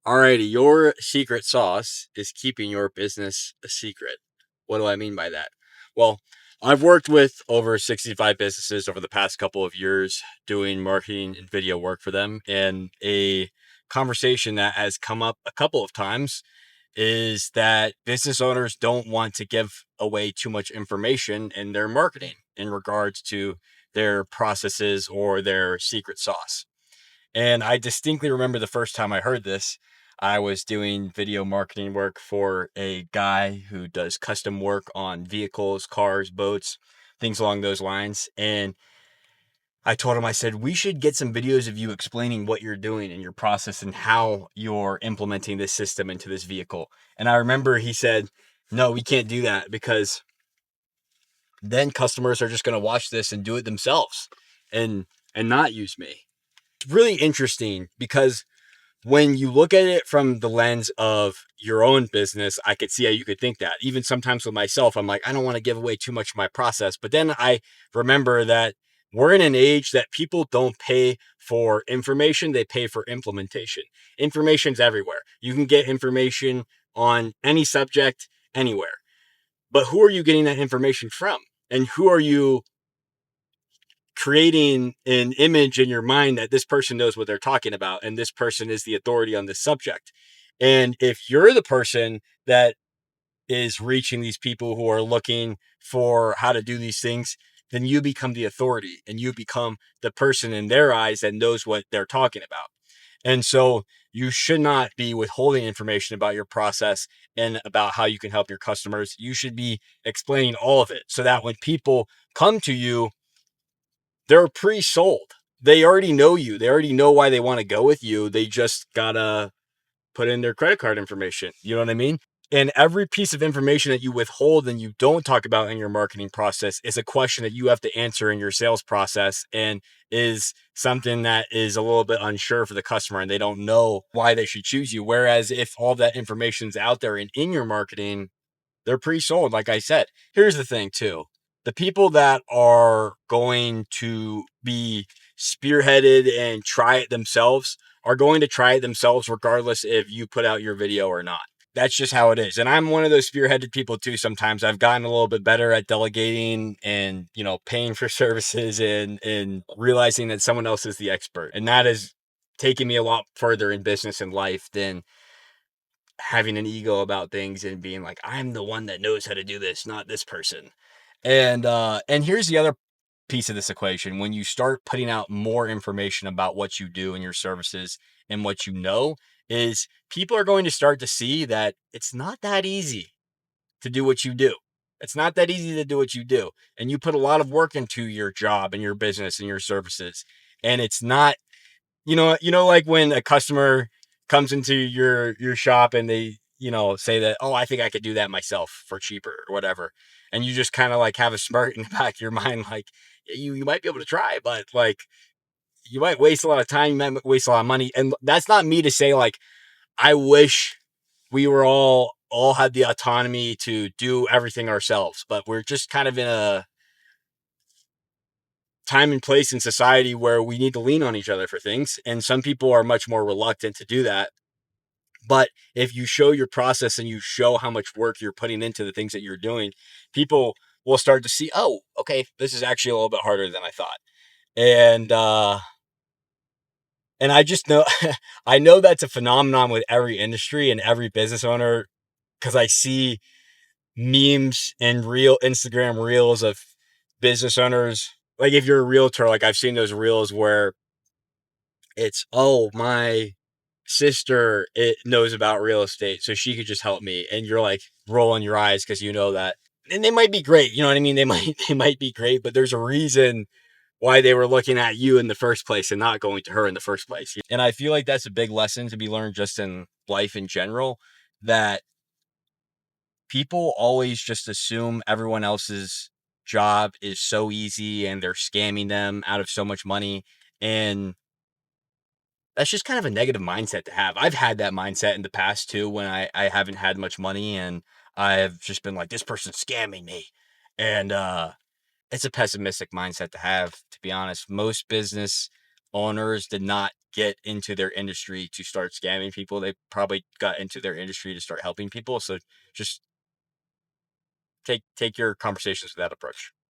Alrighty, your secret sauce is keeping your business a secret. What do I mean by that? Well, I've worked with over 65 businesses over the past couple of years doing marketing and video work for them. And a conversation that has come up a couple of times is that business owners don't want to give away too much information in their marketing in regards to their processes or their secret sauce. And I distinctly remember the first time I heard this. I was doing video marketing work for a guy who does custom work on vehicles, cars, boats, things along those lines. And I told him, I said, we should get some videos of you explaining what you're doing in your process and how you're implementing this system into this vehicle. And I remember he said, no, we can't do that because then customers are just going to watch this and do it themselves and not use me. It's really interesting because when you look at it from the lens of your own business, I could see how you could think that. Even sometimes with myself, I'm like, I don't want to give away too much of my process. But then I remember that we're in an age that people don't pay for information, they pay for implementation. Information's everywhere. You can get information on any subject anywhere. But who are you getting that information from? And who are you creating an image in your mind that this person knows what they're talking about and this person is the authority on this subject? And if you're the person that is reaching these people who are looking for how to do these things, then you become the authority and you become the person in their eyes that knows what they're talking about. And so you should not be withholding information about your process and about how you can help your customers. You should be explaining all of it so that when people come to you, they're pre-sold. They already know you. They already know why they want to go with you. They just gotta put in their credit card information. You know what I mean? And every piece of information that you withhold and you don't talk about in your marketing process is a question that you have to answer in your sales process and is something that is a little bit unsure for the customer and they don't know why they should choose you. Whereas if all that information's out there and in your marketing, they're pre-sold, like I said. Here's the thing, too. The people that are going to be spearheaded and try it themselves are going to try it themselves regardless if you put out your video or not. That's just how it is. And I'm one of those spearheaded people too. Sometimes I've gotten a little bit better at delegating and, paying for services and realizing that someone else is the expert. And that has taken me a lot further in business and life than having an ego about things and being like, I'm the one that knows how to do this, not this person. And here's the other piece of this equation. When you start putting out more information about what you do and your services and what you know, is people are going to start to see that it's not that easy to do what you do. It's not that easy to do what you do. And you put a lot of work into your job and your business and your services. And it's not, like when a customer comes into your shop and they, say that, oh, I think I could do that myself for cheaper or whatever. And you just kind of like have a smirk in the back of your mind, like, "Yeah, you might be able to try, but like you might waste a lot of time, you might waste a lot of money." And that's not me to say like I wish we were all had the autonomy to do everything ourselves, but we're just kind of in a time and place in society where we need to lean on each other for things. And some people are much more reluctant to do that. But if you show your process and you show how much work you're putting into the things that you're doing, people will start to see, oh, okay, this is actually a little bit harder than I thought. And I just know I know that's a phenomenon with every industry and every business owner because I see memes and real Instagram reels of business owners. Like if you're a realtor, like I've seen those reels where it's, oh, my sister it knows about real estate, so she could just help me. And you're like rolling your eyes because you know that. And they might be great, you know what I mean? They might be great, but there's a reason why they were looking at you in the first place and not going to her in the first place. And I feel like that's a big lesson to be learned just in life in general, that people always just assume everyone else's job is so easy and they're scamming them out of so much money. And that's just kind of a negative mindset to have. I've had that mindset in the past too, when I haven't had much money and I've just been like, this person's scamming me. And it's a pessimistic mindset to have, to be honest. Most business owners did not get into their industry to start scamming people. They probably got into their industry to start helping people. So just take your conversations with that approach.